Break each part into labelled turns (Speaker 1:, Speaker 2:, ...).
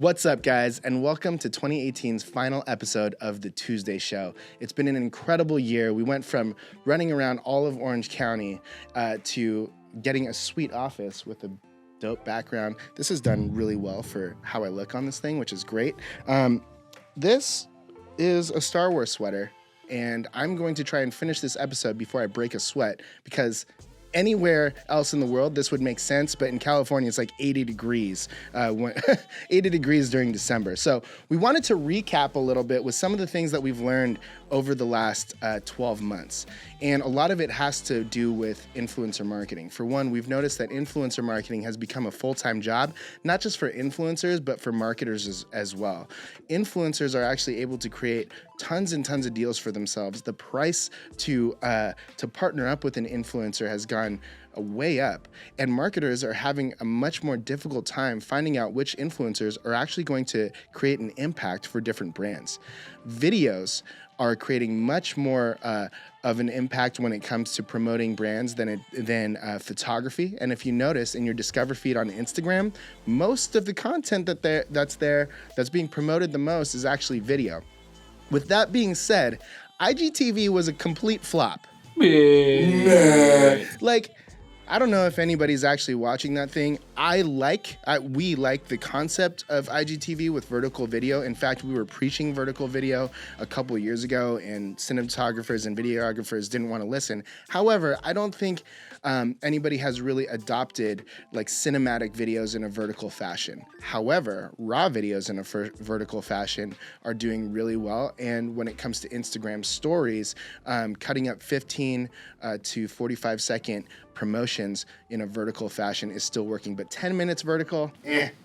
Speaker 1: What's up, guys, and welcome to 2018's final episode of the Tuesday Show. It's been an incredible year. We went from running around all of Orange County to getting a sweet office with a dope background. This has done really well for how I look on this thing, which is great. This is a Star Wars sweater, and I'm going to try and finish this episode before I break a sweat, because anywhere else in the world, this would make sense, but in California, it's like 80 degrees, 80 degrees during December. So we wanted to recap a little bit with some of the things that we've learned over the last 12 months. And a lot of it has to do with influencer marketing. For one, we've noticed that influencer marketing has become a full-time job, not just for influencers, but for marketers as well. Influencers are actually able to create tons and tons of deals for themselves. The price to partner up with an influencer has gone way up, and marketers are having a much more difficult time finding out which influencers are actually going to create an impact for different brands. Videos are creating much more of an impact when it comes to promoting brands than photography. And if you notice in your Discover feed on Instagram, most of the content that's being promoted the most is actually video. With that being said, IGTV was a complete flop. Like, I don't know if anybody's actually watching that thing. We like the concept of IGTV with vertical video. In fact, we were preaching vertical video a couple of years ago, and cinematographers and videographers didn't want to listen. However, I don't think anybody has really adopted like cinematic videos in a vertical fashion. However, raw videos in a vertical fashion are doing really well. And when it comes to Instagram stories, cutting up 15 to 45 second promotions in a vertical fashion is still working, but 10 minutes vertical,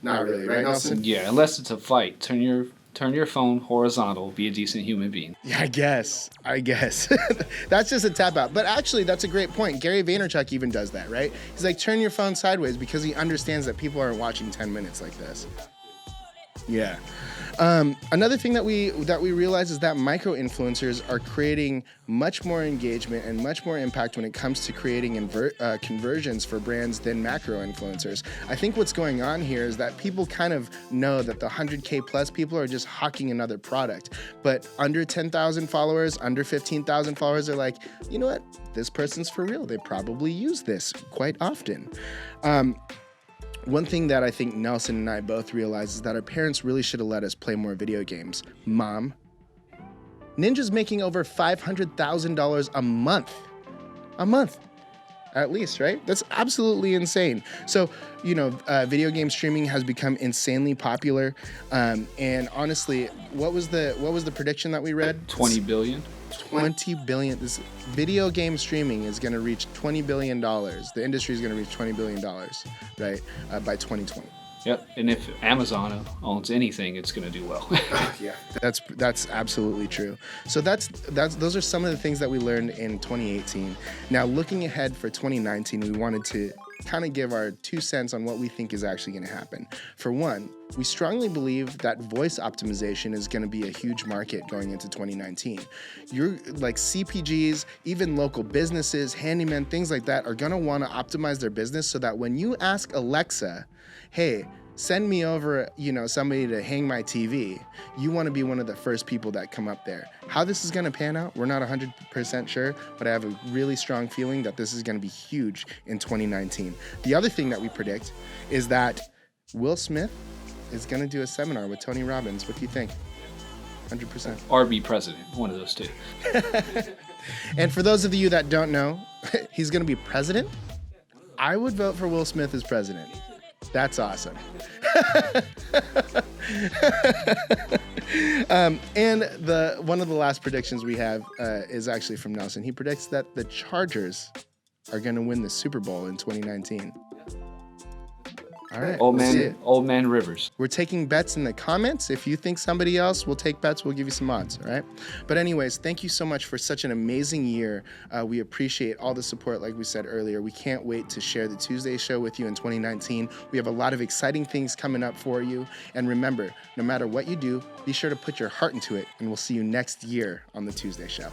Speaker 1: not really, right, Nelson?
Speaker 2: Yeah, unless it's a fight. Turn your phone horizontal, be a decent human being.
Speaker 1: Yeah, I guess. That's just a tap out. But actually, that's a great point. Gary Vaynerchuk even does that, right? He's like, turn your phone sideways, because he understands that people aren't watching 10 minutes like this. Yeah. Another thing that we realize is that micro influencers are creating much more engagement and much more impact when it comes to creating conversions for brands than macro influencers. I think what's going on here is that people kind of know that the 100K plus people are just hawking another product, but under 10,000 followers, under 15,000 followers are like, you know what? This person's for real. They probably use this quite often. One thing that I think Nelson and I both realize is that our parents really should have let us play more video games. Mom, Ninja's making over $500,000 a month. At least, right? That's absolutely insane. So, video game streaming has become insanely popular. And honestly, what was the prediction that we read?
Speaker 2: 20 billion.
Speaker 1: 20 billion. This video game streaming is going to reach $20 billion. The industry is going to reach $20 billion, right, by 2020.
Speaker 2: Yep, and if Amazon owns anything, it's going to do well.
Speaker 1: Yeah, that's absolutely true. So those are some of the things that we learned in 2018. Now, looking ahead for 2019, we wanted to kind of give our 2 cents on what we think is actually going to happen. For one, we strongly believe that voice optimization is going to be a huge market going into 2019. You're like CPGs, even local businesses, handymen, things like that are going to want to optimize their business so that when you ask Alexa, hey, send me over, somebody to hang my TV, you want to be one of the first people that come up there. How this is going to pan out, we're not 100% sure, but I have a really strong feeling that this is going to be huge in 2019. The other thing that we predict is that Will Smith is going to do a seminar with Tony Robbins. What do you think? 100%.
Speaker 2: Or be president, one of those two.
Speaker 1: And for those of you that don't know, he's going to be president? I would vote for Will Smith as president. That's awesome. And one of the last predictions we have is actually from Nelson. He predicts that the Chargers are going to win the Super Bowl in 2019. All right.
Speaker 2: Old man Rivers.
Speaker 1: We're taking bets in the comments. If you think somebody else will take bets, we'll give you some odds, all right? But anyways, thank you so much for such an amazing year. We appreciate all the support, like we said earlier. We can't wait to share the Tuesday show with you in 2019. We have a lot of exciting things coming up for you. And remember, no matter what you do, be sure to put your heart into it, and we'll see you next year on the Tuesday show.